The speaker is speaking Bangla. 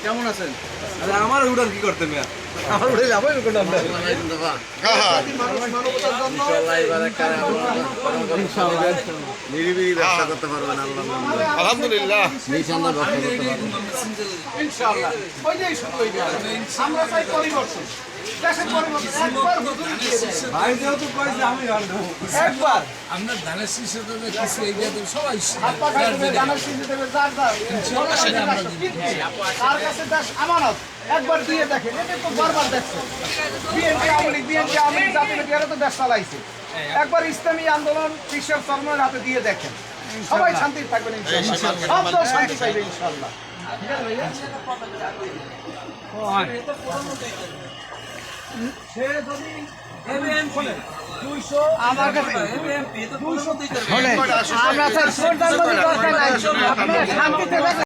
কেমন আছেন? আমার উড়ান কি করতে মেয়া আমার উড়ে যাবো নিরিবিলি ব্যবসা করতে পারবেন আলহামদুলিল্লাহ ইনশাআল্লাহ ওই যে শুধু ওই আমরা চাই পরিবর্তন দেশের পরিবর্তন একবার হুজুর দিয়ে দেয় ভাই যেহেতু কইছে আমি জানবো একবার আমরা ধানের শীষে তো কিছু এগিয়ে দেব সবাই আপা কাছে জানার সিদ্ধি দেবে যার তার কাছে দেশ আমানত একবার দিয়ে দেখেন এটা তো বারবার দেখছেন বিএনপি আওয়ামী লীগ জাতীয় এরা তো দেশ চালাইছে একবার ইসলামী আন্দোলন কৃষক চর্মের হাতে দিয়ে দেখেন সবাই শান্তি থাকবেন ইনশাআল্লাহ সব দল শান্তি পাইবে ইনশাআল্লাহ ঠিক আছে ভাইয়া সে যদি আমার কাছে 200 আমরা স্যার দরকার নাই আপনি শান্তিতে